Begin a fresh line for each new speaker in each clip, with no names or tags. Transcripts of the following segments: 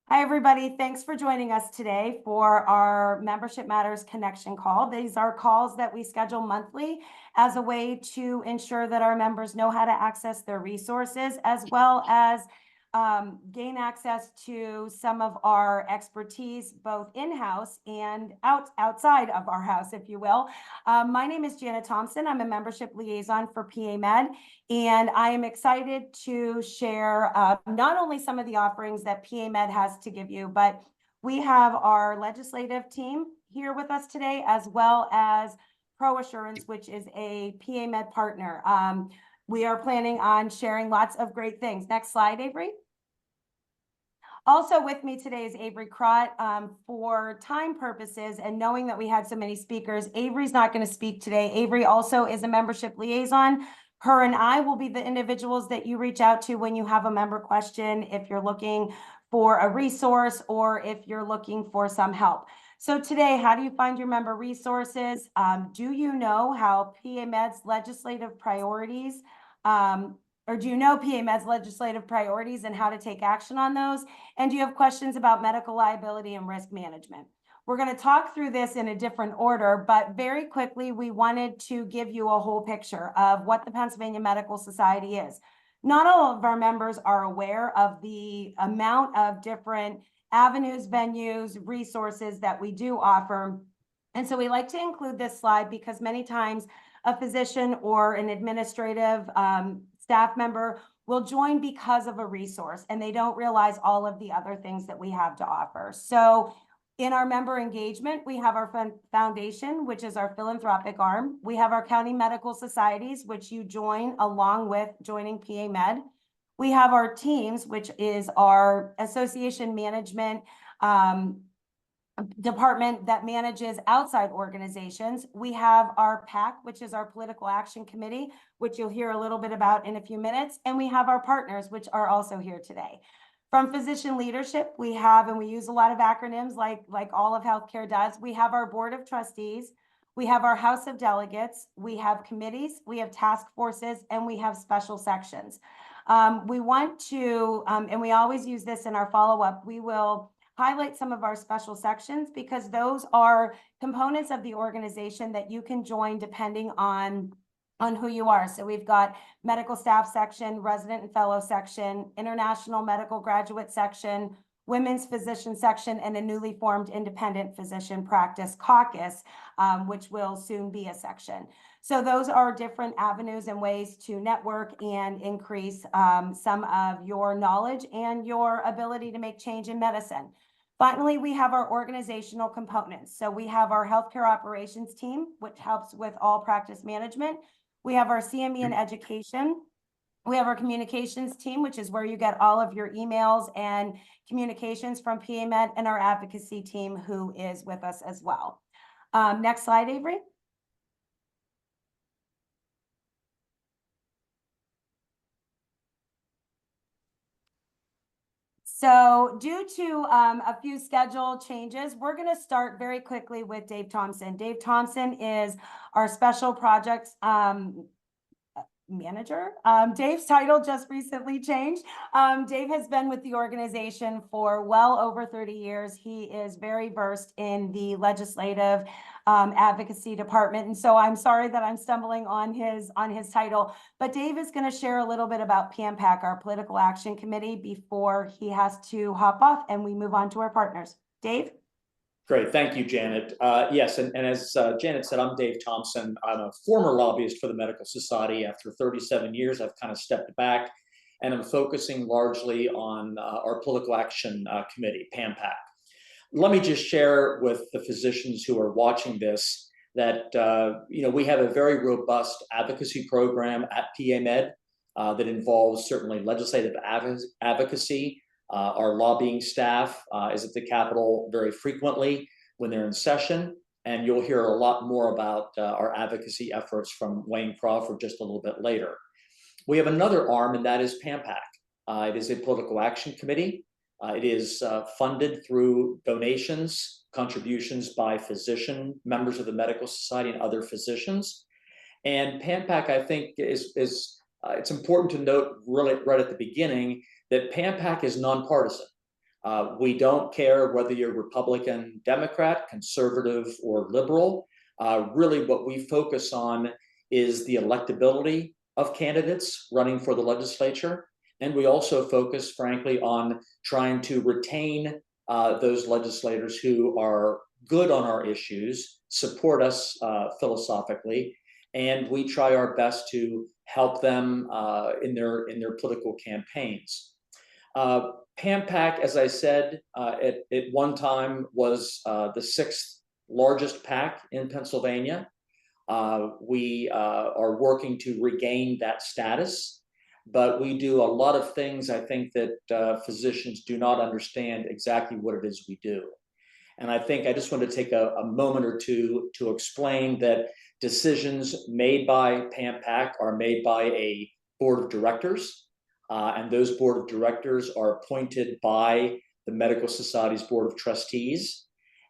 Hi, everybody. Thanks for joining us today for our Membership Matters Connection call. These are calls that we schedule monthly as a way to ensure that our members know how to access their resources, as well as gain access to some of our expertise, both in-house and outside of our house, if you will. My name is Janet Thompson. I'm a membership liaison for PAMED, and I am excited to share not only some of the offerings that PAMED has to give you, but we have our legislative team here with us today, as well as ProAssurance, which is a PAMED partner. We are planning on sharing lots of great things. Next slide, Avery. Also with me today is Avery Crott. For time purposes and knowing that we had so many speakers, Avery's not going to speak today. Avery also is a membership liaison. Her and I will be the individuals that you reach out to when you have a member question, if you're looking for a resource or if you're looking for some help. So today, how do you find your member resources? Do you know how PAMED's legislative priorities or do you know PAMED's legislative priorities and how to take action on those? And do you have questions about medical liability and risk management? We're going to talk through this in a different order, but very quickly, we wanted to give you a whole picture of what the Pennsylvania Medical Society is. Not all of our members are aware of the amount of different avenues, venues, resources that we do offer. And so we like to include this slide because many times a physician or an administrative staff member will join because of a resource and they don't realize all of the other things that we have to offer. So in our member engagement, we have our foundation, which is our philanthropic arm. We have our county medical societies, which you join along with joining PAMED. We have our teams, which is our association management department that manages outside organizations. We have our PAC, which is our Political Action Committee, which you'll hear a little bit about in a few minutes. And we have our partners, which are also here today. From physician leadership, we have, and we use a lot of acronyms like all of healthcare does. We have our board of trustees. We have our House of Delegates. We have committees. We have task forces, and we have special sections. We want to, and we always use this in our follow-up, we will highlight some of our special sections because those are components of the organization that you can join depending on who you are. So we've got medical staff section, resident and fellow section, international medical graduate section, women's physician section, and a newly formed independent physician practice caucus, which will soon be a section. So those are different avenues and ways to network and increase some of your knowledge and your ability to make change in medicine. Finally, we have our organizational components. So we have our healthcare operations team, which helps with all practice management. We have our CME and education. We have our communications team, which is where you get all of your emails and communications from PAMED, and our advocacy team, who is with us as well. Next slide, Avery. So due to a few schedule changes, we're going to start very quickly with Dave Thompson. Dave Thompson is our special projects manager. Dave's title just recently changed. Dave has been with the organization for well over 30 years. He is very versed in the legislative advocacy department. And so I'm sorry that I'm stumbling on his title, but Dave is going to share a little bit about PAMPAC, our Political Action Committee, before he has to hop off and we move on to our partners. Dave?
Great, thank you, Janet. Yes, and as Janet said, I'm Dave Thompson. I'm a former lobbyist for the Medical Society. After 37 years, I've kind of stepped back, and I'm focusing largely on our Political Action Committee, PAMPAC. Let me just share with the physicians who are watching this that we have a very robust advocacy program at PAMED that involves certainly legislative advocacy. Our lobbying staff is at the Capitol very frequently when they're in session, and you'll hear a lot more about our advocacy efforts from Wayne Crawford just a little bit later. We have another arm, and that is PAMPAC. It is a political action committee. It is funded through donations, contributions by physician, members of the Medical Society, and other physicians. And PAMPAC, I think, is it's important to note really right at the beginning that PAMPAC is nonpartisan. We don't care whether you're Republican, Democrat, conservative, or liberal. Really, what we focus on is the electability of candidates running for the legislature. And we also focus, frankly, on trying to retain those legislators who are good on our issues, support us philosophically, and we try our best to help them in their political campaigns. PAMPAC, as I said, at one time was the sixth largest PAC in Pennsylvania. We are working to regain that status, but we do a lot of things, I think, that physicians do not understand exactly what it is we do. And I think I just want to take a moment or two to explain that decisions made by PAMPAC are made by a board of directors, and those board of directors are appointed by the Medical Society's Board of Trustees.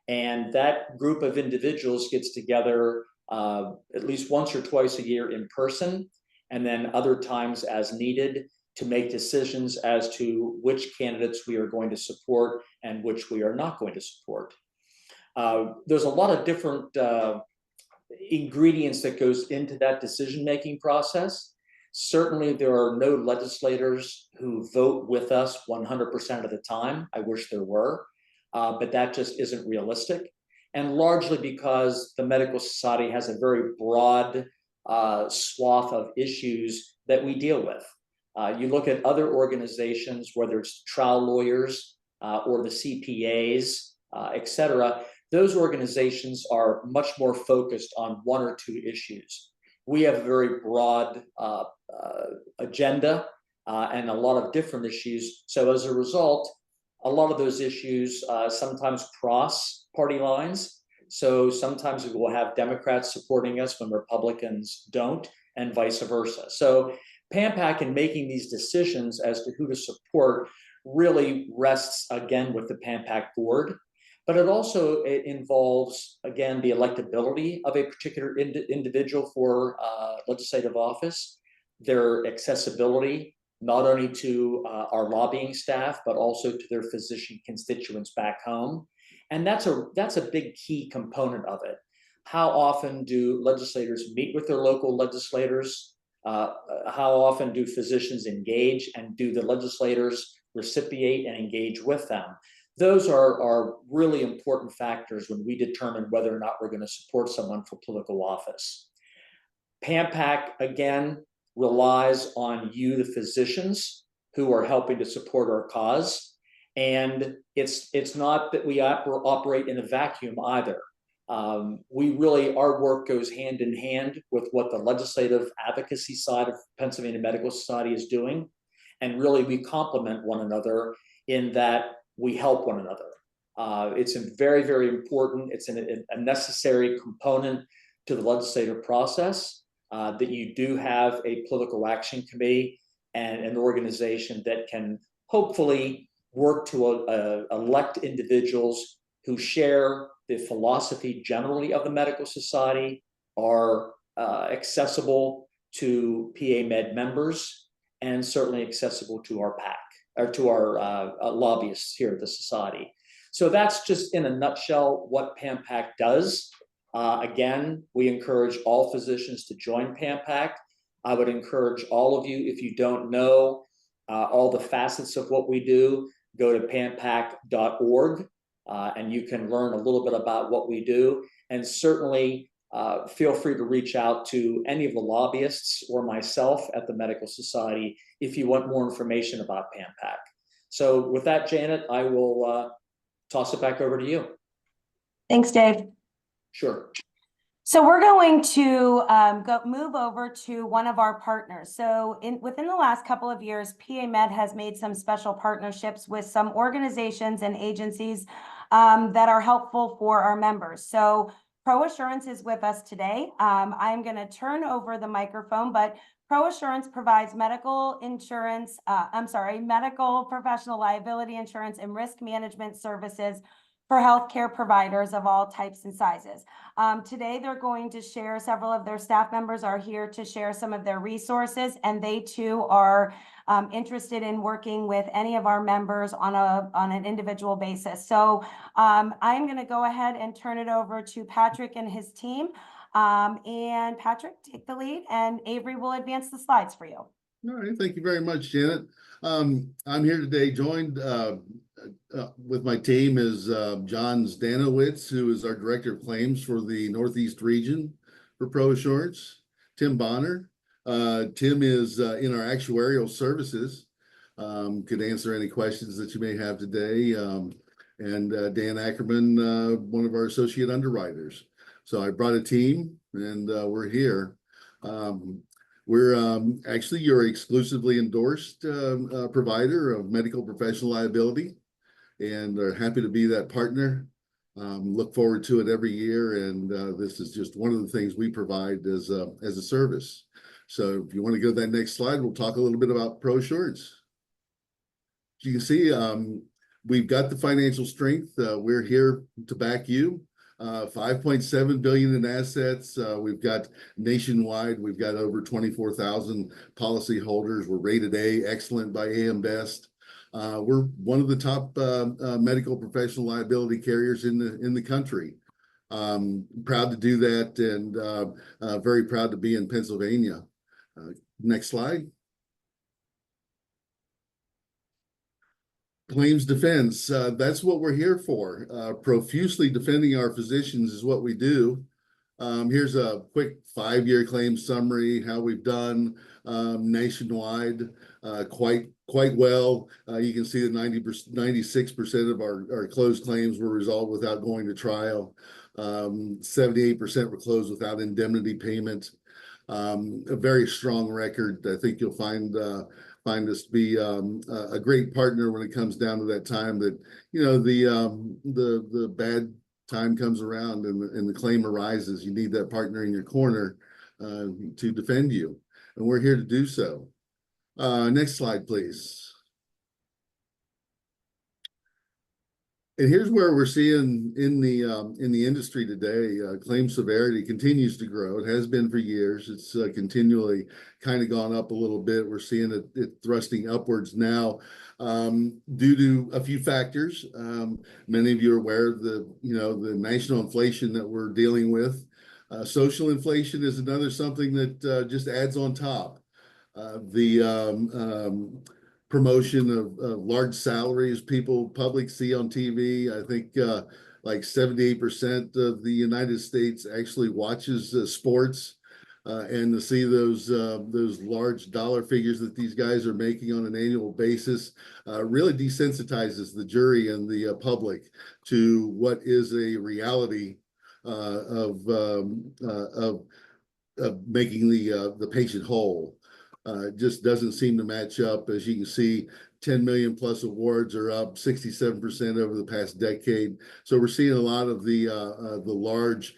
And that group of individuals gets together at least once or twice a year in person, and then other times as needed to make decisions as to which candidates we are going to support and which we are not going to support. There's a lot of different ingredients that goes into that decision-making process. Certainly, there are no legislators who vote with us 100% of the time. I wish there were, but that just isn't realistic. And largely because the Medical Society has a very broad swath of issues that we deal with. You look at other organizations, whether it's trial lawyers or the CPAs, et cetera, those organizations are much more focused on one or two issues. We have a very broad agenda and a lot of different issues. So as a result, a lot of those issues sometimes cross party lines. So sometimes we will have Democrats supporting us when Republicans don't, and vice versa. So PAMPAC, in making these decisions as to who to support, really rests again with the PAMPAC board. But it also involves, again, the electability of a particular individual for legislative office, their accessibility, not only to our lobbying staff, but also to their physician constituents back home. And that's a big key component of it. How often do legislators meet with their local legislators? How often do physicians engage, and do the legislators reciprocate and engage with them? Those are really important factors when we determine whether or not we're going to support someone for political office. PAMPAC, again, relies on you, the physicians, who are helping to support our cause. And it's not that we operate in a vacuum either. Our work goes hand in hand with what the legislative advocacy side of Pennsylvania Medical Society is doing. And really, we complement one another in that we help one another. It's very, very important. It's a necessary component to the legislative process that you do have a political action committee and an organization that can hopefully work to elect individuals who share the philosophy generally of the medical society, are accessible to PAMED members, and certainly accessible to our PAC, or to our lobbyists here at the society. So that's just in a nutshell what PAMPAC does. Again, we encourage all physicians to join PAMPAC. I would encourage all of you, if you don't know all the facets of what we do, go to pampac.org and you can learn a little bit about what we do. And certainly feel free to reach out to any of the lobbyists or myself at the Medical Society if you want more information about PAMPAC. So with that, Janet, I will toss it back over to you.
Thanks, Dave.
Sure.
So we're going to move over to one of our partners. So within the last couple of years, PAMED has made some special partnerships with some organizations and agencies that are helpful for our members. So ProAssurance is with us today. I'm going to turn over the microphone, but ProAssurance provides medical insurance, medical professional liability insurance and risk management services for healthcare providers of all types and sizes. Today, they're going to share, several of their staff members are here to share some of their resources, and they too are interested in working with any of our members on an individual basis. So I'm going to go ahead and turn it over to Patrick and his team. And Patrick, take the lead, and Avery will advance the slides for you.
All right, thank you very much, Janet. I'm here today joined with my team is John Zdanowitz, who is our Director of Claims for the Northeast region for ProAssurance. Tim Bonner. Tim is in our actuarial services, could answer any questions that you may have today. And Dan Ackerman, one of our associate underwriters. So I brought a team, and we're here. We're actually your exclusively endorsed provider of medical professional liability, and are happy to be that partner. Look forward to it every year, and this is just one of the things we provide as a service. So if you want to go to that next slide, we'll talk a little bit about ProAssurance. As you can see, we've got the financial strength. We're here to back you. 5.7 billion in assets. We've got nationwide, we've got over 24,000 policy holders. We're rated A, excellent by AM Best. We're one of the top medical professional liability carriers in the country. Proud to do that, and very proud to be in Pennsylvania. Next slide. Claims defense, that's what we're here for. Profusely defending our physicians is what we do. Here's a quick 5-year claim summary, how we've done nationwide, quite well. You can see that 96% of our closed claims were resolved without going to trial. 78% were closed without indemnity payment. A very strong record. I think you'll find us to be a great partner when it comes down to that time that, you know, the bad time comes around and the claim arises. You need that partner in your corner to defend you, and we're here to do so. Next slide, please. And here's where we're seeing in the industry today, claim severity continues to grow. It has been for years. It's continually kind of gone up a little bit. We're seeing it thrusting upwards now due to a few factors. Many of you are aware of the national inflation that we're dealing with. Social inflation is another something that just adds on top. Promotion of large salaries public see on TV. I think like 78% of the United States actually watches sports, and to see those large dollar figures that these guys are making on an annual basis really desensitizes the jury and the public to what is a reality of making the patient whole. Just doesn't seem to match up. As you can see, 10 million plus awards are up 67% over the past decade. So we're seeing a lot of the large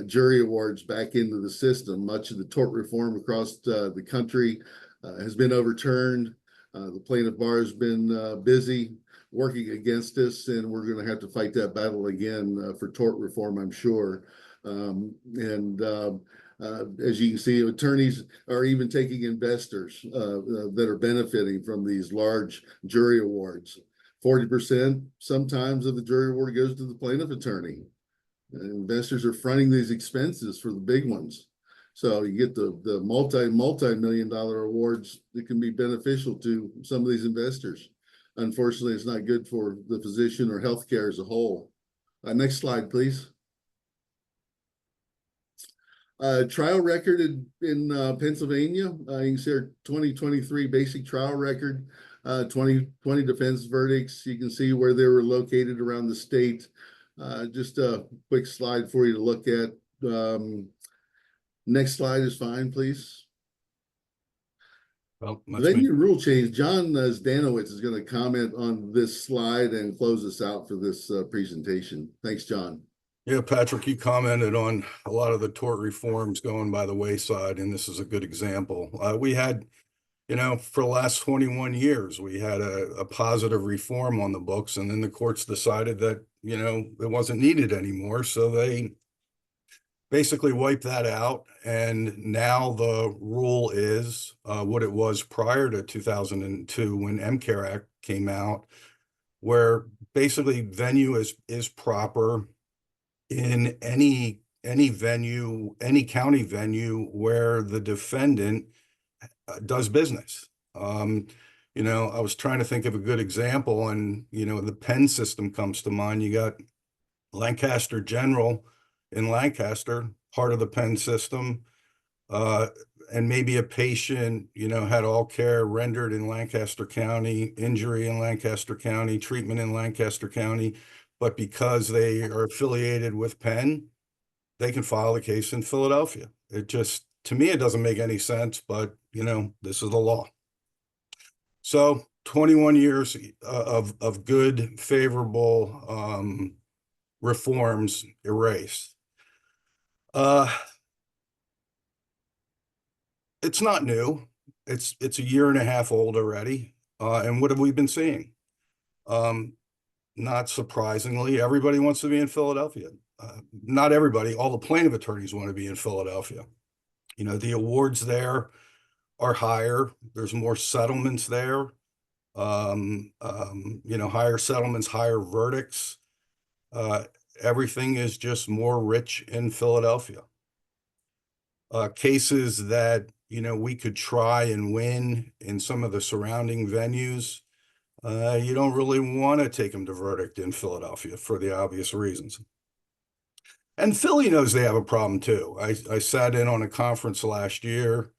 jury awards back into the system. Much of the tort reform across the country has been overturned. The plaintiff bar has been busy working against us, and we're going to have to fight that battle again for tort reform, I'm sure. As you can see, attorneys are even taking investors that are benefiting from these large jury awards. 40% sometimes of the jury award goes to the plaintiff attorney. Investors are fronting these expenses for the big ones. So you get the multi-million dollar awards that can be beneficial to some of these investors. Unfortunately, it's not good for the physician or healthcare as a whole. Next slide, please. Trial record in Pennsylvania. You can see our 2023 basic trial record, 20 defense verdicts. You can see where they were located around the state. Just a quick slide for you to look at. Next slide is fine, please.
Well,
Venue rule change. John Zdanowitz is going to comment on this slide and close us out for this presentation. Thanks, John.
Yeah, Patrick, you commented on a lot of the tort reforms going by the wayside, and this is a good example. We had for the last 21 years, we had a positive reform on the books, and then the courts decided that, it wasn't needed anymore. So they basically wiped that out. And now the rule is what it was prior to 2002 when MCARE Act came out, where basically venue is proper in any venue, any county venue where the defendant does business. I was trying to think of a good example, and the pen system comes to mind. You got Lancaster General in Lancaster, part of the pen system, and maybe a patient, had all care rendered in Lancaster County, injury in Lancaster County, treatment in Lancaster County, but because they are affiliated with Penn, they can file the case in Philadelphia. It just, to me, it doesn't make any sense, but this is the law. So 21 years of good, favorable reforms erased. It's not new. It's a year and a half old already. And what have we been seeing? Not surprisingly, everybody wants to be in Philadelphia. Not everybody, all the plaintiff attorneys want to be in Philadelphia. The awards there are higher. There's more settlements there. Higher settlements, higher verdicts. Everything is just more rich in Philadelphia. Cases that, we could try and win in some of the surrounding venues, you don't really want to take them to verdict in Philadelphia for the obvious reasons. And Philly knows they have a problem too. I sat in on a conference last year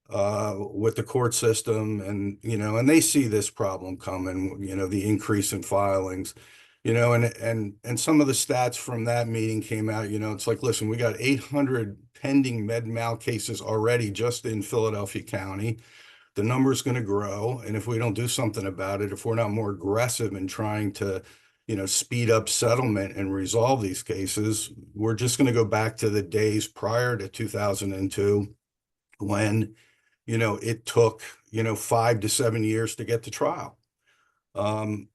with the court system, and they see this problem coming, the increase in filings, and some of the stats from that meeting came out. It's like, listen, we got 800 pending med mal cases already just in Philadelphia County. The number is going to grow, and if we don't do something about it, if we're not more aggressive in trying to speed up settlement and resolve these cases, we're just going to go back to the days prior to 2002 when it took 5 to 7 years to get to trial.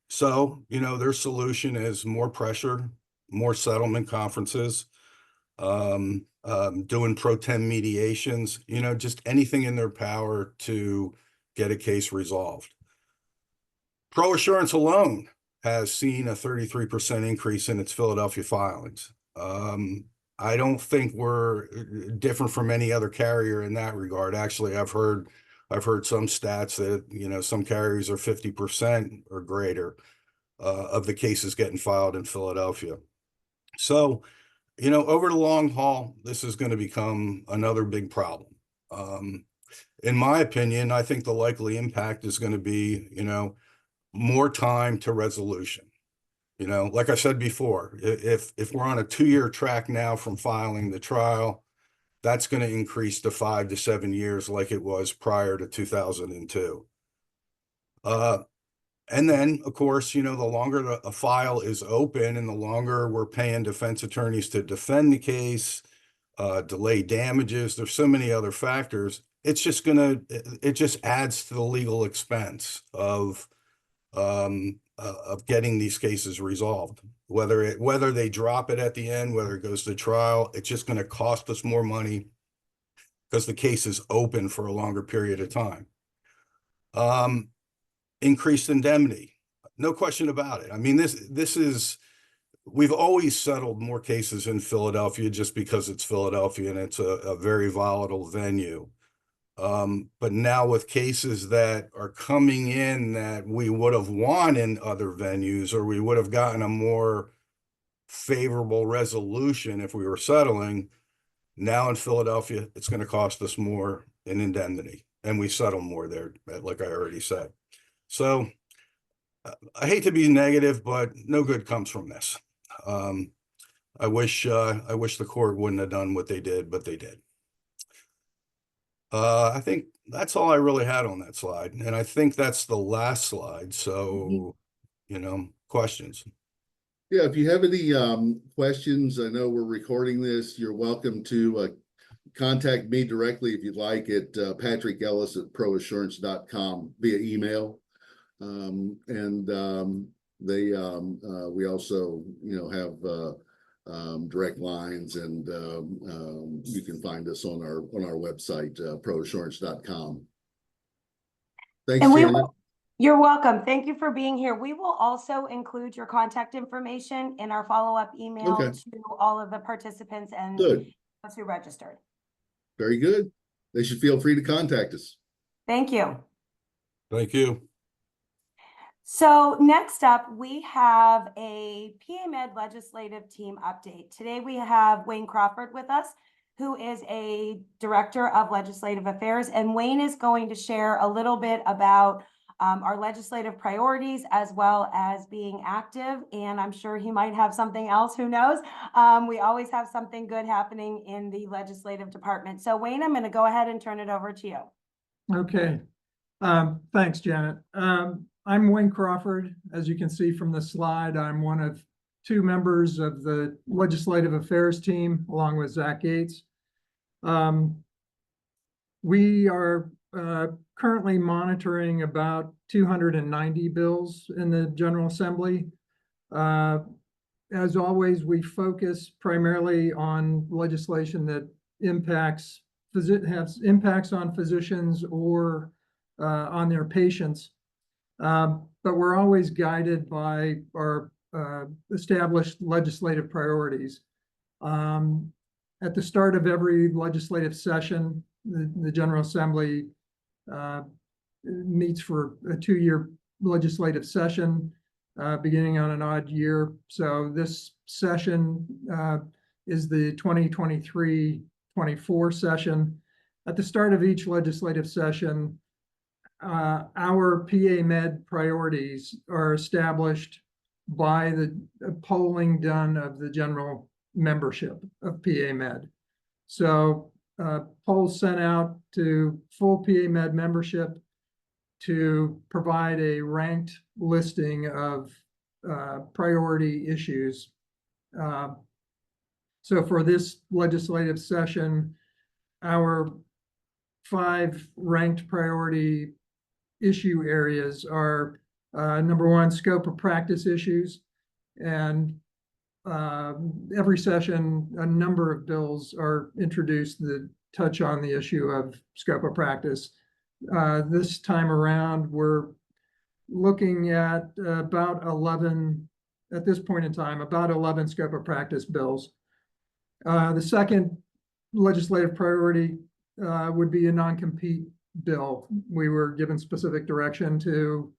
So their solution is more pressure, more settlement conferences, doing pro tem mediations, just anything in their power to get a case resolved. Pro Assurance alone has seen a 33% increase in its Philadelphia filings. I don't think we're different from any other carrier in that regard. Actually, I've heard some stats that some carriers are 50% or greater of the cases getting filed in Philadelphia. So, over the long haul, this is going to become another big problem. In my opinion, I think the likely impact is going to be, more time to resolution. Like I said before, if we're on a 2-year track now from filing the trial, that's going to increase to 5 to 7 years like it was prior to 2002. And then, of course, the longer a file is open and the longer we're paying defense attorneys to defend the case, delay damages, there's so many other factors. It just adds to the legal expense of getting these cases resolved. Whether they drop it at the end, whether it goes to trial, it's just going to cost us more money because the case is open for a longer period of time. Increased indemnity, no question about it. I mean, we've always settled more cases in Philadelphia just because it's Philadelphia and it's a very volatile venue. But now with cases that are coming in that we would have won in other venues, or we would have gotten a more favorable resolution if we were settling, now in Philadelphia, it's going to cost us more in indemnity, and we settle more there, like I already said. So I hate to be negative, but no good comes from this. I wish the court wouldn't have done what they did, but they did. I think that's all I really had on that slide. And I think that's the last slide. So, questions.
Yeah, if you have any questions, I know we're recording this. You're welcome to contact me directly if you'd like at patrickellis@proassurance.com via email. We also, have direct lines, and you can find us on our website, proassurance.com. Thanks,
And
Janet.
you're welcome. Thank you for being here. We will also include your contact information in our follow-up email
Okay.
to all of the participants and
Good.
those who registered.
Very good. They should feel free to contact us.
Thank you.
Thank you.
So next up, we have a PAMED legislative team update. Today we have Wayne Crawford with us, who is a Director of Legislative Affairs. And Wayne is going to share a little bit about our legislative priorities as well as being active. And I'm sure he might have something else, who knows? We always have something good happening in the legislative department. So Wayne, I'm going to go ahead and turn it over to you.
Okay. Thanks, Janet. I'm Wayne Crawford. As you can see from the slide, I'm one of 2 members of the Legislative Affairs team, along with Zach Gates. We are currently monitoring about 290 bills in the General Assembly. As always, we focus primarily on legislation that has impacts on physicians or on their patients. But we're always guided by our established legislative priorities. At the start of every legislative session, the General Assembly meets for a 2-year legislative session, beginning on an odd year. So this session is the 2023-24 session. At the start of each legislative session, our PAMED priorities are established by the polling done of the general membership of PAMED. So polls sent out to full PAMED membership to provide a ranked listing of priority issues. So for this legislative session, our 5 ranked priority issue areas are number 1, scope of practice issues. And every session, a number of bills are introduced that touch on the issue of scope of practice. This time around, we're looking at about 11, at this point in time, about 11 scope of practice bills. The second legislative priority would be a non-compete bill. We were given specific direction to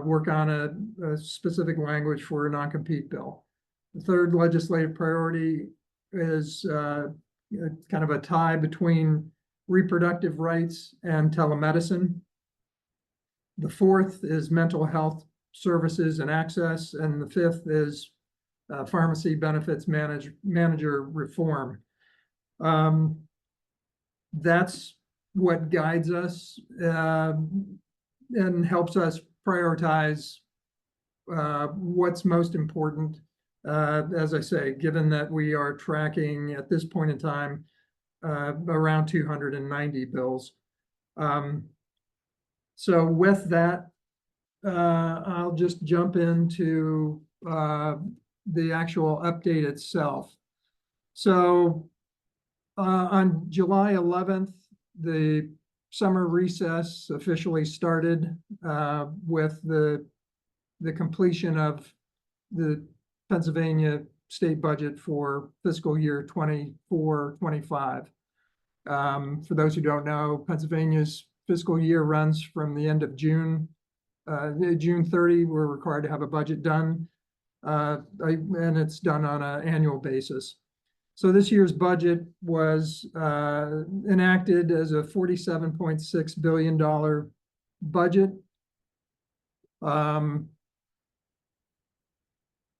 work on a specific language for a non-compete bill. The third legislative priority is kind of a tie between reproductive rights and telemedicine. The fourth is mental health services and access, and the fifth is pharmacy benefits manager reform. That's what guides us and helps us prioritize what's most important. As I say, given that we are tracking at this point in time around 290 bills. So with that, I'll just jump into the actual update itself. So on July 11th, the summer recess officially started with the completion of the Pennsylvania state budget for fiscal year 24-25. For those who don't know, Pennsylvania's fiscal year runs from the end of June. June 30, we're required to have a budget done, and it's done on an annual basis. So this year's budget was enacted as a $47.6 billion budget.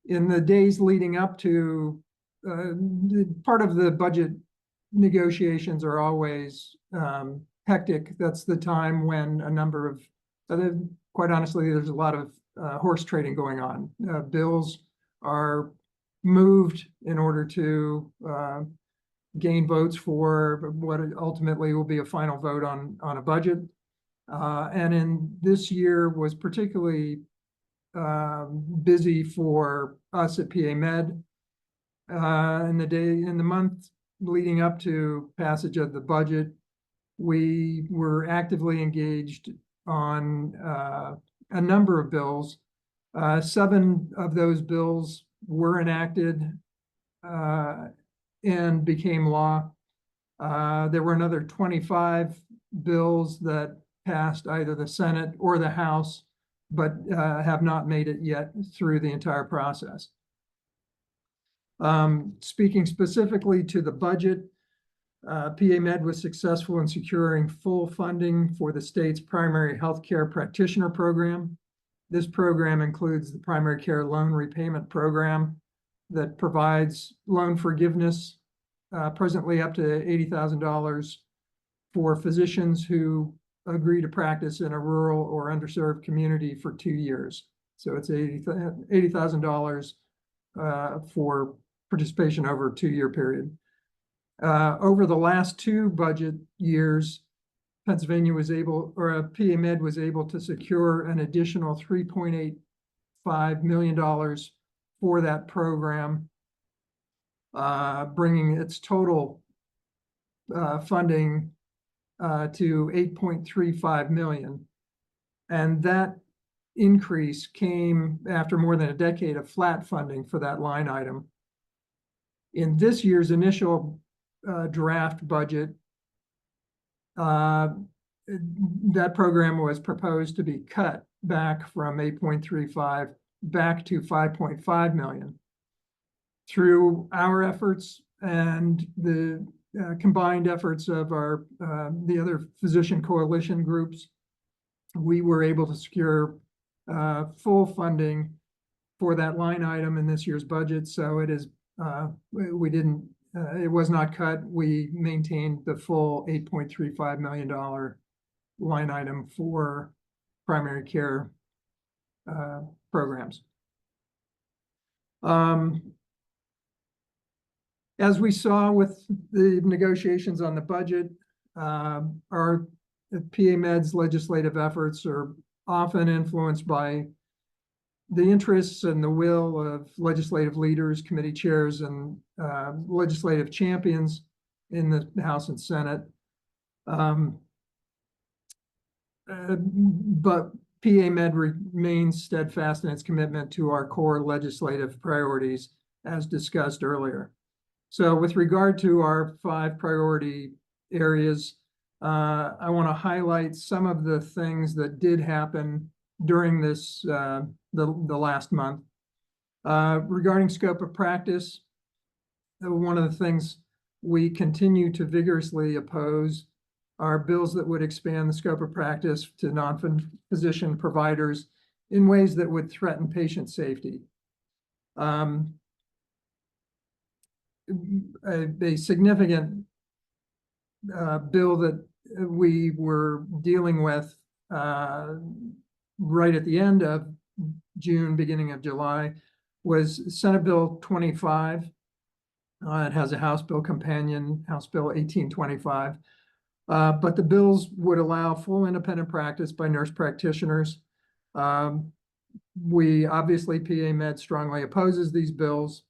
In the days leading up to, part of the budget negotiations are always hectic. That's the time when a number of, quite honestly, there's a lot of horse trading going on. Bills are moved in order to gain votes for what ultimately will be a final vote on a budget. And in this year was particularly busy for us at PAMED. In the month leading up to passage of the budget, we were actively engaged on a number of bills. 7 of those bills were enacted and became law. There were another 25 bills that passed either the Senate or the House, but have not made it yet through the entire process. Speaking specifically to the budget, PAMED was successful in securing full funding for the state's primary healthcare practitioner program. This program includes the primary care loan repayment program that provides loan forgiveness, presently up to $80,000 for physicians who agree to practice in a rural or underserved community for 2 years. So it's $80,000 for participation over a 2-year period. Over the last 2 budget years, Pennsylvania was able, or PAMED was able to secure an additional $3.85 million for that program, bringing its total funding to $8.35 million. And that increase came after more than a decade of flat funding for that line item. In this year's initial draft budget, that program was proposed to be cut back from 8.35 back to 5.5 million. Through our efforts and the combined efforts of the other physician coalition groups, we were able to secure full funding for that line item in this year's budget. So it is, it was not cut. We maintained the full $8.35 million line item for primary care programs. As we saw with the negotiations on the budget, our PAMED's legislative efforts are often influenced by the interests and the will of legislative leaders, committee chairs, and legislative champions in the House and Senate. But PAMED remains steadfast in its commitment to our core legislative priorities, as discussed earlier. So with regard to our 5 priority areas, I want to highlight some of the things that did happen during this the last month. Regarding scope of practice, one of the things we continue to vigorously oppose are bills that would expand the scope of practice to non-physician providers in ways that would threaten patient safety. A significant bill that we were dealing with right at the end of June, beginning of July, was Senate Bill 25. It has a House Bill companion, House Bill 1825. But the bills would allow full independent practice by nurse practitioners. We obviously, PAMED strongly opposes these bills.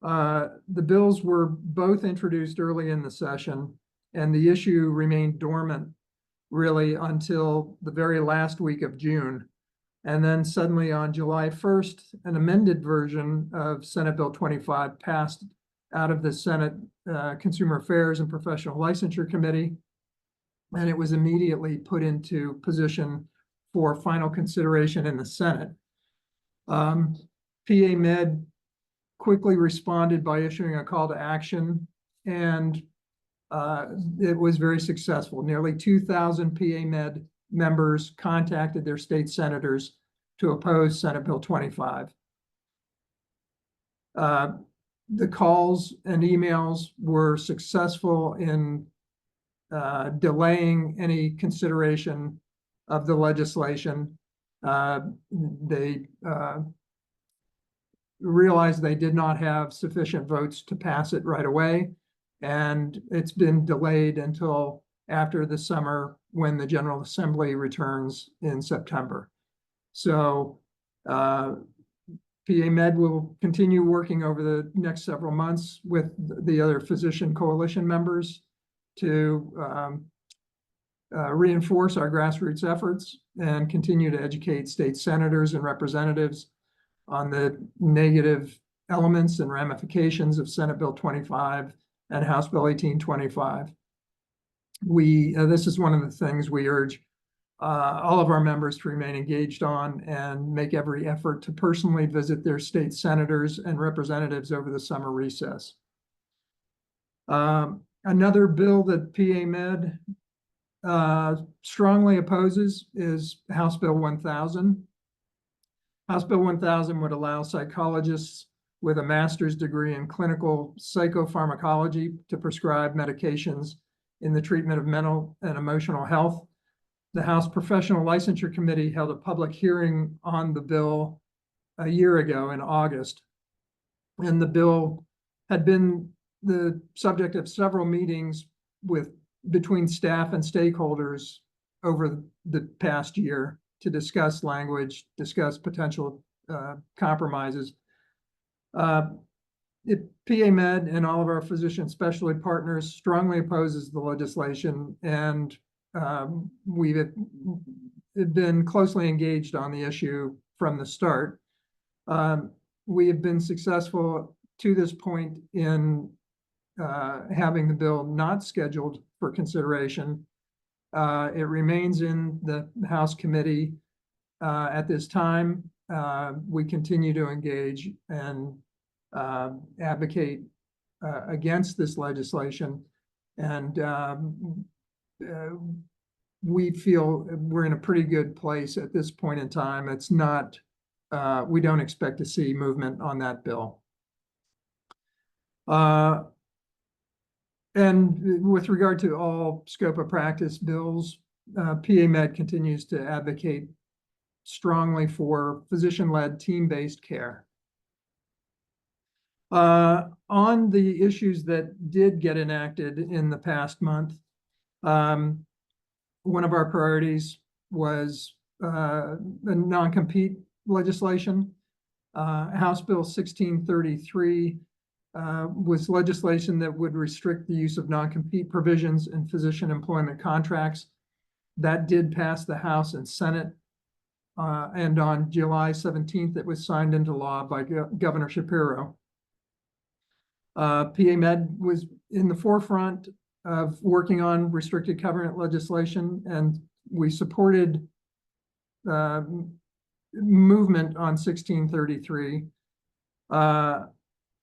The bills were both introduced early in the session, and the issue remained dormant really until the very last week of June. And then suddenly on July 1st, an amended version of Senate Bill 25 passed out of the Senate Consumer Affairs and Professional Licensure Committee, and it was immediately put into position for final consideration in the Senate. PAMED quickly responded by issuing a call to action, and it was very successful. Nearly 2,000 PAMED members contacted their state senators to oppose Senate Bill 25. The calls and emails were successful in delaying any consideration of the legislation. They realized they did not have sufficient votes to pass it right away. And it's been delayed until after the summer when the General Assembly returns in September. So PAMED will continue working over the next several months with the other physician coalition members to reinforce our grassroots efforts and continue to educate state senators and representatives on the negative elements and ramifications of Senate Bill 25 and House Bill 1825. This is one of the things we urge all of our members to remain engaged on and make every effort to personally visit their state senators and representatives over the summer recess. Another bill that PAMED strongly opposes is House Bill 1000. House Bill 1000 would allow psychologists with a master's degree in clinical psychopharmacology to prescribe medications in the treatment of mental and emotional health. The House Professional Licensure Committee held a public hearing on the bill a year ago in August. And the bill had been the subject of several meetings between staff and stakeholders over the past year to discuss language, discuss potential compromises. PAMED and all of our physician specialty partners strongly opposes the legislation, and we've been closely engaged on the issue from the start. We have been successful to this point in having the bill not scheduled for consideration. It remains in the House committee at this time. We continue to engage and advocate against this legislation, and we feel we're in a pretty good place at this point in time. It's not, we don't expect to see movement on that bill. And with regard to all scope of practice bills, PAMED continues to advocate strongly for physician-led team-based care. On the issues that did get enacted in the past month, one of our priorities was the non-compete legislation. House Bill 1633 was legislation that would restrict the use of non-compete provisions in physician employment contracts. That did pass the House and Senate. And on July 17th, it was signed into law by Governor Shapiro. PAMED was in the forefront of working on restricted covenant legislation, and we supported movement on 1633.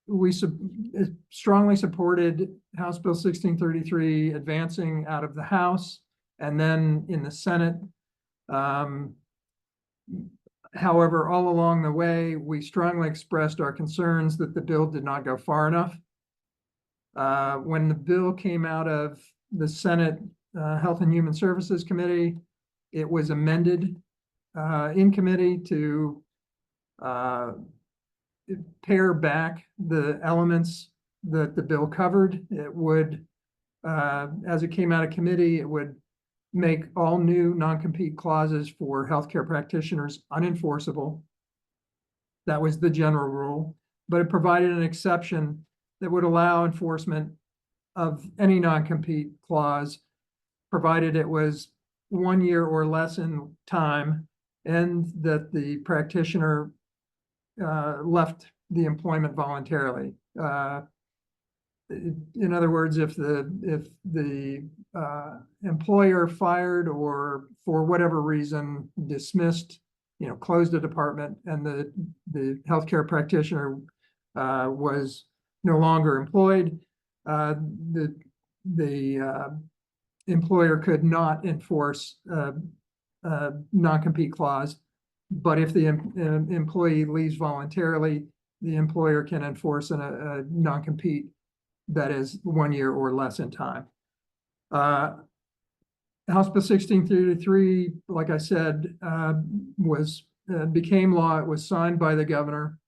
We strongly supported House Bill 1633 advancing out of the House and then in the Senate. However, all along the way, we strongly expressed our concerns that the bill did not go far enough. When the bill came out of the Senate Health and Human Services Committee, it was amended in committee to pare back the elements that the bill covered. It would, as it came out of committee, it would make all new non-compete clauses for healthcare practitioners unenforceable. That was the general rule, but it provided an exception that would allow enforcement of any non-compete clause, provided it was 1 year or less in time, and that the practitioner left the employment voluntarily. In other words, if the employer fired or for whatever reason dismissed, closed a department, and the healthcare practitioner was no longer employed, the employer could not enforce a non-compete clause. But if the employee leaves voluntarily, the employer can enforce a non-compete that is 1 year or less in time. House Bill 1633, like I said, became law. It was signed by the governor.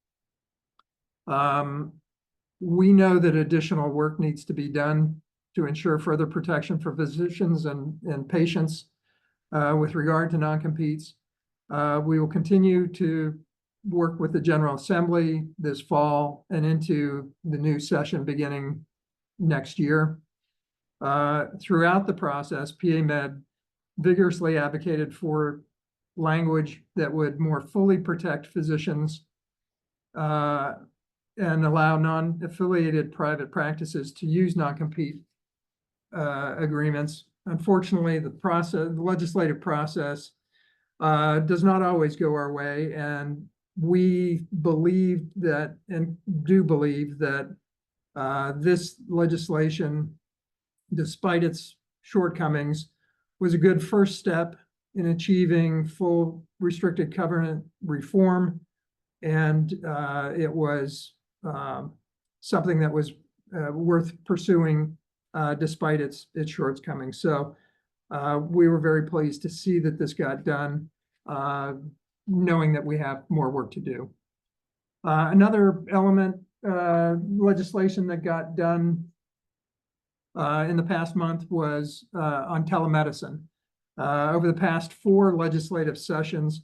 We know that additional work needs to be done to ensure further protection for physicians and patients with regard to non-competes. We will continue to work with the General Assembly this fall and into the new session beginning next year. Throughout the process, PAMED vigorously advocated for language that would more fully protect physicians and allow non-affiliated private practices to use non-compete agreements. Unfortunately, the legislative process does not always go our way, and we believe that, and do believe that this legislation, despite its shortcomings, was a good first step in achieving full restricted covenant reform. And it was something that was worth pursuing despite its shortcomings. So we were very pleased to see that this got done, knowing that we have more work to do. Another element, legislation that got done in the past month was on telemedicine. Over the past 4 legislative sessions,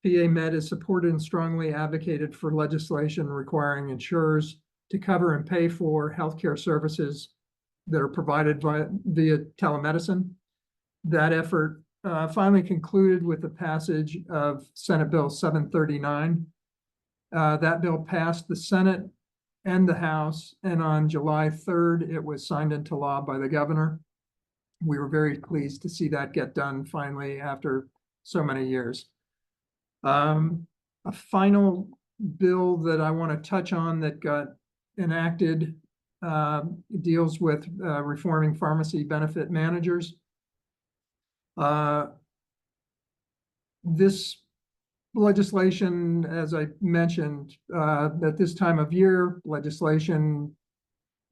PAMED has supported and strongly advocated for legislation requiring insurers to cover and pay for healthcare services that are provided via telemedicine. That effort finally concluded with the passage of Senate Bill 739. That bill passed the Senate and the House, and on July 3rd, it was signed into law by the governor. We were very pleased to see that get done finally after so many years. A final bill that I want to touch on that got enacted deals with reforming pharmacy benefit managers. This legislation, as I mentioned, at this time of year, legislation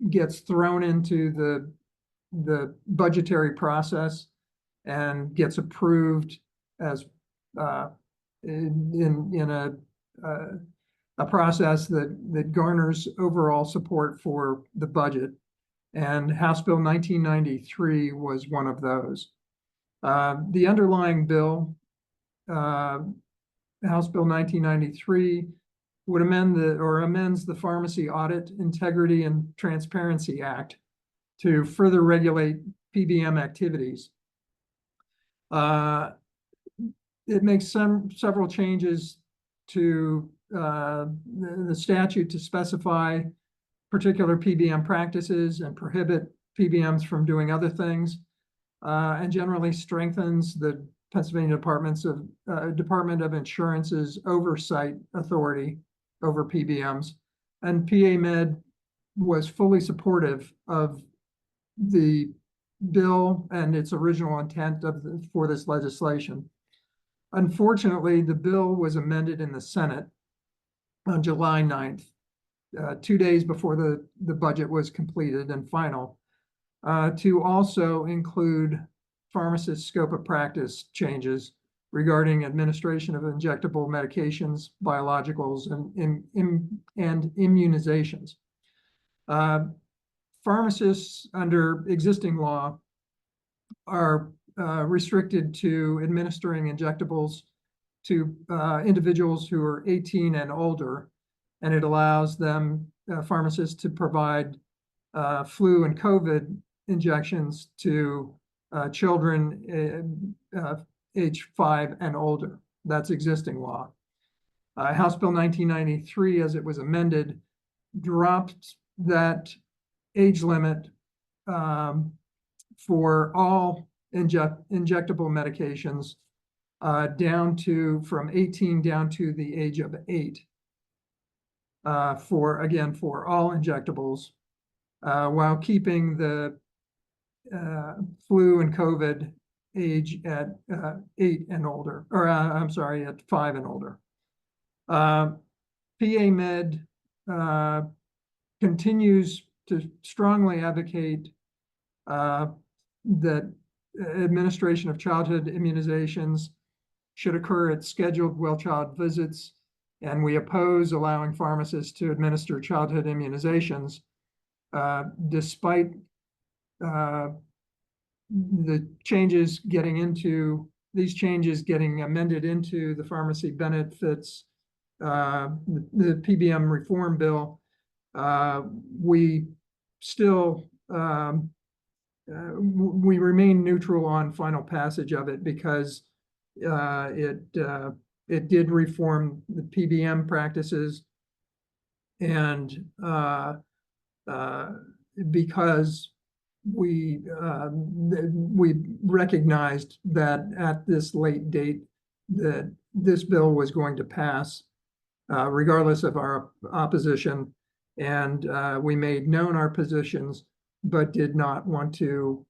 gets thrown into the budgetary process and gets approved as in a process that garners overall support for the budget. And House Bill 1993 was one of those. The underlying bill, House Bill 1993, would amends the Pharmacy Audit, Integrity, and Transparency Act to further regulate PBM activities. It makes several changes to the statute to specify particular PBM practices and prohibit PBMs from doing other things, and generally strengthens the Pennsylvania Department of Insurance's oversight authority over PBMs. And PAMED was fully supportive of the bill and its original intent for this legislation. Unfortunately, the bill was amended in the Senate on July 9th, 2 days before the budget was completed and final, to also include pharmacist scope of practice changes regarding administration of injectable medications, biologicals, and immunizations. Pharmacists under existing law are restricted to administering injectables to individuals who are 18 and older, and it allows them, pharmacists, to provide flu and COVID injections to children age 5 and older. That's existing law. House Bill 1993, as it was amended, dropped that age limit for all injectable medications from 18 down to the age of 8 for all injectables, while keeping the flu and COVID age at 8 and older, or I'm sorry, at 5 and older. PAMED continues to strongly advocate that administration of childhood immunizations should occur at scheduled well child visits and we oppose allowing pharmacists to administer childhood immunizations, despite these changes getting amended into the pharmacy benefits, the PBM reform bill. We still we remain neutral on final passage of it because it did reform the PBM practices, and because we recognized that at this late date that this bill was going to pass, regardless of our opposition, and we made known our positions, but did not want to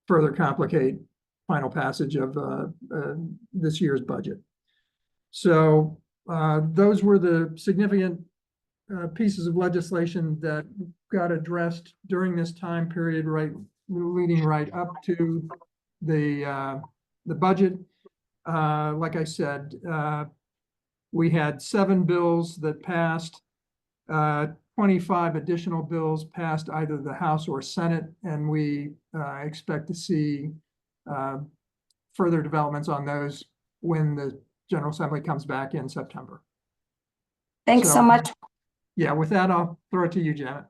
further complicate final passage of this year's budget. So those were the significant pieces of legislation that got addressed during this time period, leading right up to the budget. Like I said, we had 7 bills that passed, 25 additional bills passed either the House or Senate, and we expect to see further developments on those when the General Assembly comes back in September.
Thanks so much.
Yeah, with that, I'll throw it to you, Janet.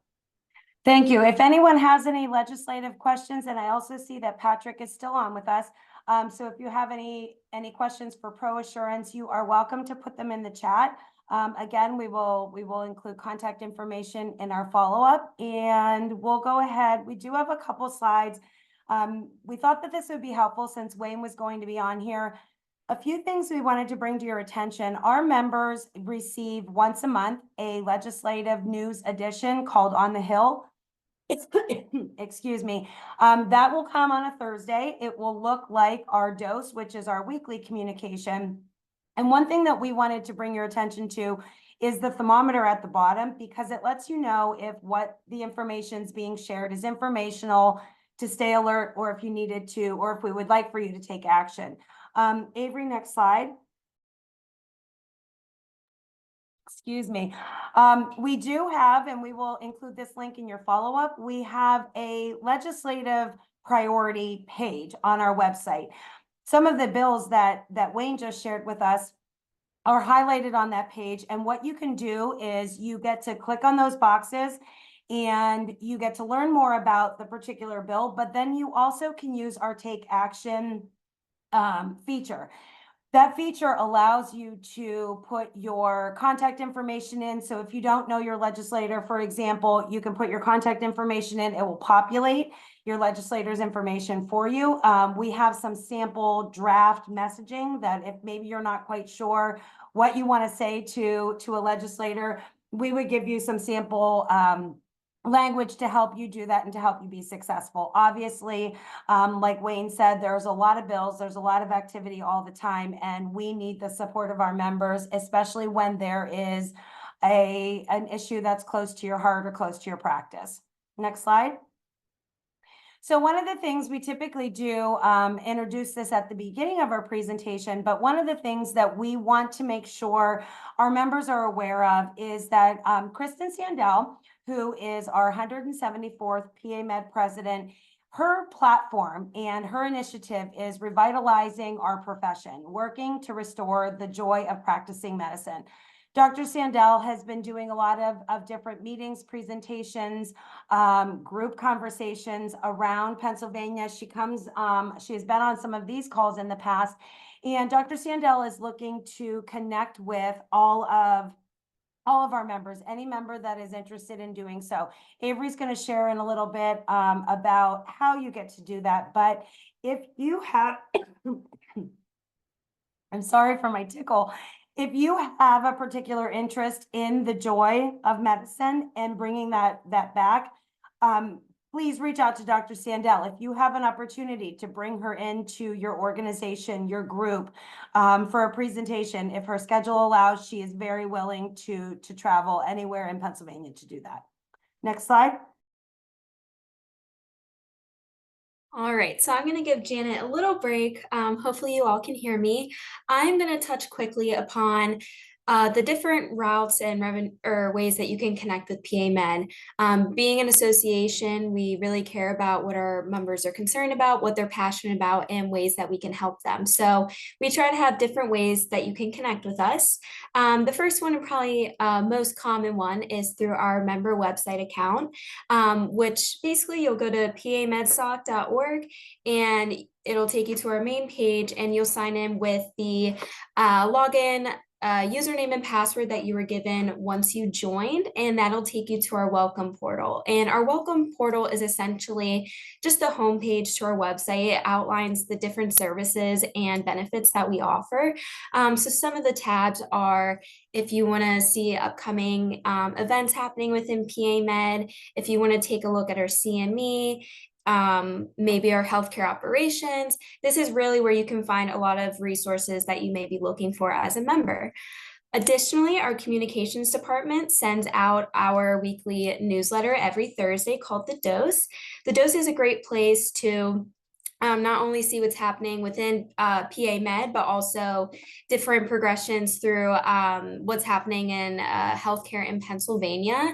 Thank you. If anyone has any legislative questions, and I also see that Patrick is still on with us. So if you have any questions for Pro Assurance, you are welcome to put them in the chat. Again, we will include contact information in our follow-up, and we'll go ahead. We do have a couple slides. We thought that this would be helpful since Wayne was going to be on here. A few things we wanted to bring to your attention. Our members receive once a month a legislative news edition called On the Hill. Excuse me. That will come on a Thursday. It will look like our dose, which is our weekly communication. And one thing that we wanted to bring your attention to is the thermometer at the bottom, because it lets you know if what the information is being shared is informational, to stay alert, or if you needed to, or if we would like for you to take action. Avery, next slide. Excuse me. We do have, and we will include this link in your follow-up, we have a legislative priority page on our website. Some of the bills that Wayne just shared with us are highlighted on that page. And what you can do is you get to click on those boxes and you get to learn more about the particular bill, but then you also can use our Take Action feature. That feature allows you to put your contact information in. So if you don't know your legislator, for example, you can put your contact information in. It will populate your legislator's information for you. We have some sample draft messaging that if maybe you're not quite sure what you want to say to a legislator, we would give you some sample language to help you do that and to help you be successful. Obviously, like Wayne said, there's a lot of bills, there's a lot of activity all the time, and we need the support of our members, especially when there is an issue that's close to your heart or close to your practice. Next slide. So one of the things we typically do, introduce this at the beginning of our presentation, but one of the things that we want to make sure our members are aware of is that Kristen Sandell, who is our 174th PAMED president, her platform and her initiative is revitalizing our profession, working to restore the joy of practicing medicine. Dr. Sandell has been doing a lot of different meetings, presentations, group conversations around Pennsylvania. She has been on some of these calls in the past, and Dr. Sandell is looking to connect with all of our members, any member that is interested in doing so. Avery's going to share in a little bit about how you get to do that. But if you have, I'm sorry for my tickle. If you have a particular interest in the joy of medicine and bringing that back, please reach out to Dr. Sandell. If you have an opportunity to bring her into your organization, your group, for a presentation, if her schedule allows, she is very willing to travel anywhere in Pennsylvania to do that. Next slide.
All right, so I'm going to give Janet a little break. Hopefully you all can hear me. I'm going to touch quickly upon the different routes and ways that you can connect with PAMED. Being an association, we really care about what our members are concerned about, what they're passionate about, and ways that we can help them. So we try to have different ways that you can connect with us. The first one, and probably most common one, is through our member website account, which basically you'll go to pamedsoc.org and it'll take you to our main page, and you'll sign in with the login, username and password that you were given once you joined, and that'll take you to our welcome portal. And our welcome portal is essentially just the homepage to our website. It outlines the different services and benefits that we offer. So some of the tabs are if you want to see upcoming events happening within PAMED, if you want to take a look at our CME, maybe our healthcare operations. This is really where you can find a lot of resources that you may be looking for as a member. Additionally, our communications department sends out our weekly newsletter every Thursday called The Dose. The Dose is a great place to not only see what's happening within PAMED, but also different progressions through what's happening in healthcare in Pennsylvania.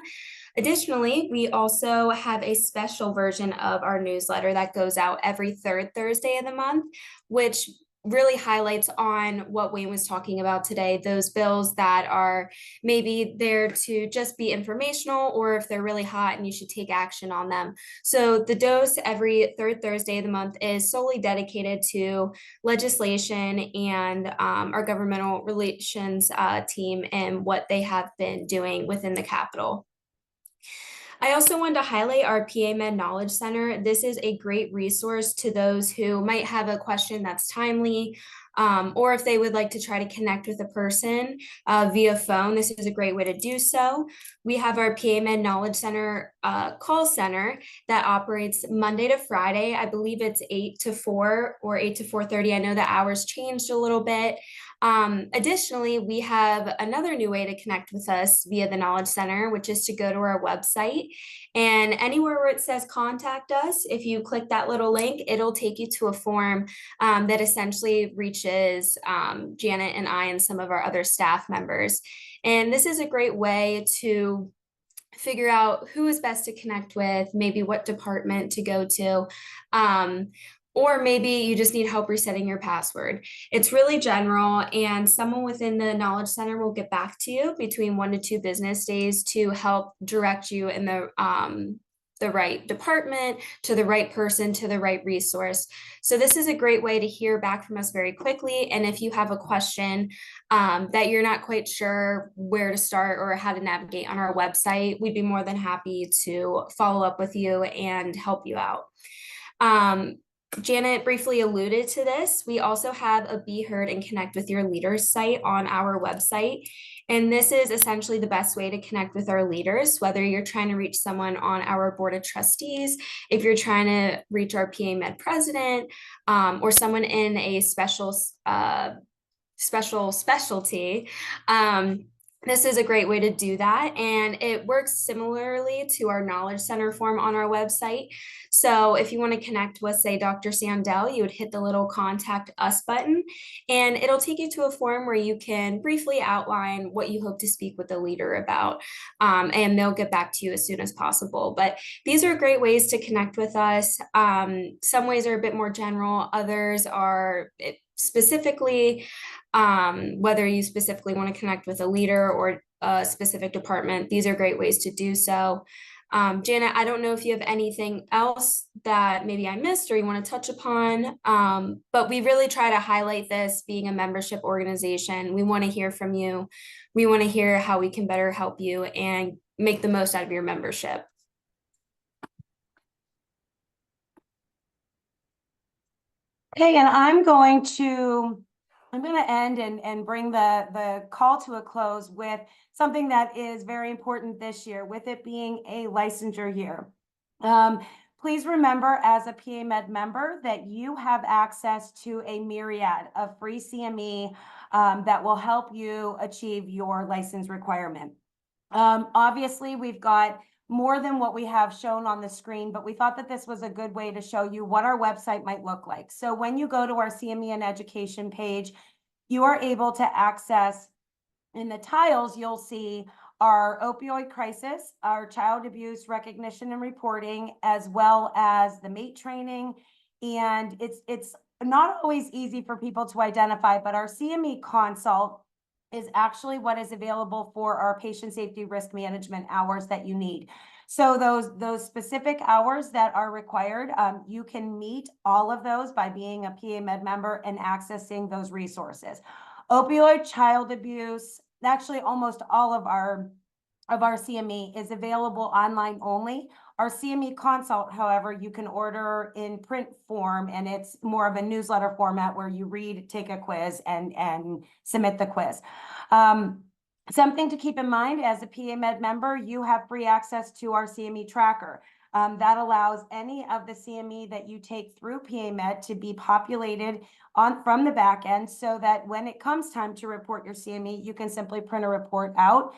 Additionally, we also have a special version of our newsletter that goes out every third Thursday of the month, which really highlights on what Wayne was talking about today, those bills that are maybe there to just be informational, or if they're really hot and you should take action on them. So the dose every third Thursday of the month is solely dedicated to legislation and our governmental relations team and what they have been doing within the Capitol. I also wanted to highlight our PAMED Knowledge Center. This is a great resource to those who might have a question that's timely, or if they would like to try to connect with a person via phone, this is a great way to do so. We have our PAMED Knowledge Center call center that operates Monday to Friday. I believe it's 8 to 4 or 8 to 4:30. I know the hours changed a little bit. Additionally, we have another new way to connect with us via the Knowledge Center, which is to go to our website, and anywhere where it says contact us, if you click that little link, it'll take you to a form that essentially reaches Janet and I and some of our other staff members. And this is a great way to figure out who is best to connect with, maybe what department to go to, or maybe you just need help resetting your password. It's really general, and someone within the Knowledge Center will get back to you between 1 to 2 business days to help direct you in the right department, to the right person, to the right resource. So this is a great way to hear back from us very quickly. And if you have a question that you're not quite sure where to start or how to navigate on our website, we'd be more than happy to follow up with you and help you out. Janet briefly alluded to this. We also have a Be Heard and Connect with Your Leaders site on our website. And this is essentially the best way to connect with our leaders, whether you're trying to reach someone on our board of trustees, if you're trying to reach our PAMED president, or someone in a special specialty. This is a great way to do that, and it works similarly to our Knowledge Center form on our website. So if you want to connect with, say, Dr. Sandell, you would hit the little Contact Us button, and it'll take you to a form where you can briefly outline what you hope to speak with the leader about, and they'll get back to you as soon as possible. But these are great ways to connect with us. Some ways are a bit more general, others are specifically, whether you specifically want to connect with a leader or a specific department, these are great ways to do so. Janet, I don't know if you have anything else that maybe I missed or you want to touch upon, but we really try to highlight this being a membership organization. We want to hear from you. We want to hear how we can better help you and make the most out of your membership.
Okay, and I'm going to end and bring the call to a close with something that is very important this year, with it being a licensure year. Please remember, as a PAMED member, that you have access to a myriad of free CME that will help you achieve your license requirement. Obviously, we've got more than what we have shown on the screen, but we thought that this was a good way to show you what our website might look like. So when you go to our CME and education page, you are able to access In the tiles, you'll see our opioid crisis, our child abuse recognition and reporting, as well as the MATE training. And it's not always easy for people to identify, but our CME consult is actually what is available for our patient safety risk management hours that you need. So those specific hours that are required, you can meet all of those by being a PAMED member and accessing those resources. Opioid, child abuse, actually almost all of our CME is available online only. Our CME consult, however, you can order in print form, and it's more of a newsletter format where you read, take a quiz, and submit the quiz. Something to keep in mind, as a PAMED member, you have free access to our CME tracker. That allows any of the CME that you take through PAMED to be populated from the back end, so that when it comes time to report your CME, you can simply print a report out.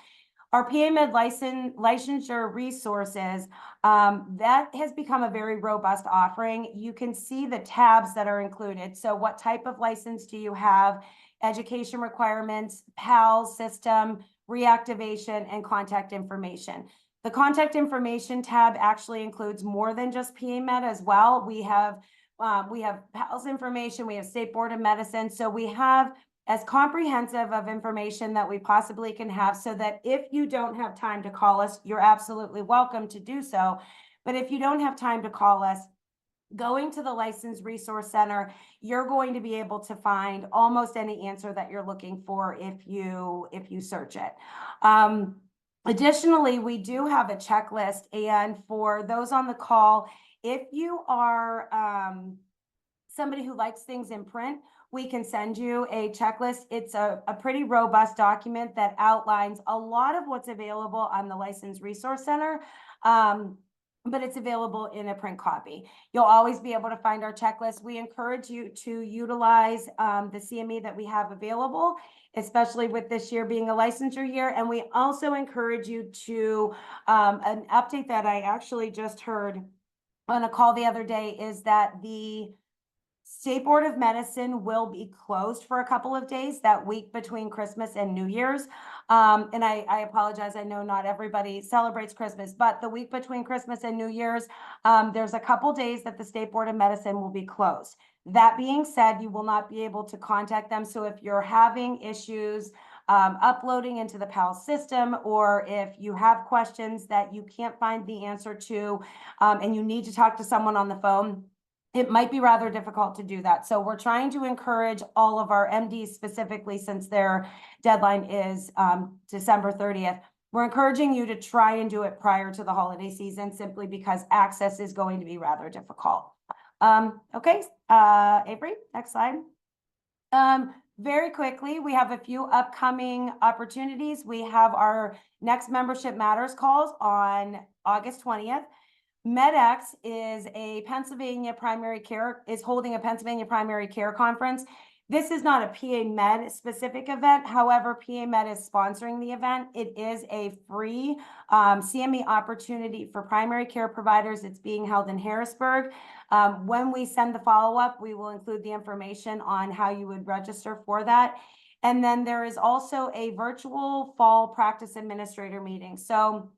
Our PAMED licensure resources, that has become a very robust offering. You can see the tabs that are included. So what type of license do you have? Education requirements, PALS system, reactivation, and contact information. The contact information tab actually includes more than just PAMED as well. We have PALS information, we have State Board of Medicine. So we have as comprehensive of information that we possibly can have, so that if you don't have time to call us, you're absolutely welcome to do so. But if you don't have time to call us, going to the License Resource Center, you're going to be able to find almost any answer that you're looking for if you search it. Additionally, we do have a checklist, and for those on the call, if you are somebody who likes things in print, we can send you a checklist. It's a pretty robust document that outlines a lot of what's available on the License Resource Center, but it's available in a print copy. You'll always be able to find our checklist. We encourage you to utilize the CME that we have available, especially with this year being a licensure year. And we also encourage you to, an update that I actually just heard on a call the other day, is that the State Board of Medicine will be closed for a couple of days that week between Christmas and New Year's. And I apologize, I know not everybody celebrates Christmas, but the week between Christmas and New Year's, there's a couple days that the State Board of Medicine will be closed. That being said, you will not be able to contact them. So if you're having issues uploading into the PALS system, or if you have questions that you can't find the answer to, and you need to talk to someone on the phone, it might be rather difficult to do that. So we're trying to encourage all of our MDs, specifically since their deadline is December 30th. We're encouraging you to try and do it prior to the holiday season, simply because access is going to be rather difficult. Okay, Avery, next slide. Very quickly, we have a few upcoming opportunities. We have our next Membership Matters calls on August 20th. MedX is holding a Pennsylvania primary care conference. This is not a PAMED specific event. However, PAMED is sponsoring the event. It is a free CME opportunity for primary care providers. It's being held in Harrisburg. When we send the follow-up, we will include the information on how you would register for that. And then there is also a virtual fall practice administrator meeting. So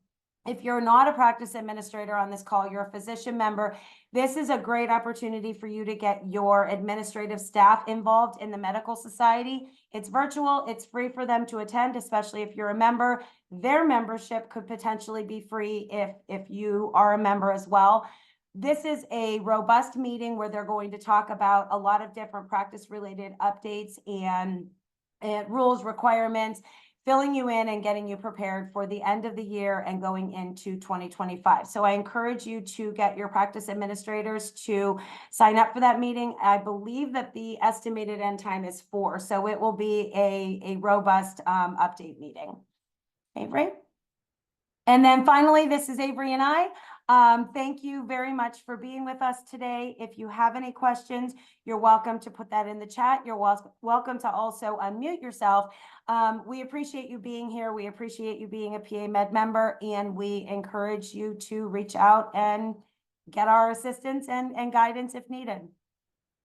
if you're not a practice administrator on this call, you're a physician member, this is a great opportunity for you to get your administrative staff involved in the medical society. It's virtual, it's free for them to attend, especially if you're a member. Their membership could potentially be free if you are a member as well. This is a robust meeting where they're going to talk about a lot of different practice-related updates and rules, requirements, filling you in and getting you prepared for the end of the year and going into 2025. So I encourage you to get your practice administrators to sign up for that meeting. I believe that the estimated end time is 4, so it will be a robust update meeting. Avery? And then finally, this is Avery and I. Thank you very much for being with us today. If you have any questions, you're welcome to put that in the chat. You're welcome to also unmute yourself. We appreciate you being here. We appreciate you being a PAMED member, and we encourage you to reach out and get our assistance and guidance if needed.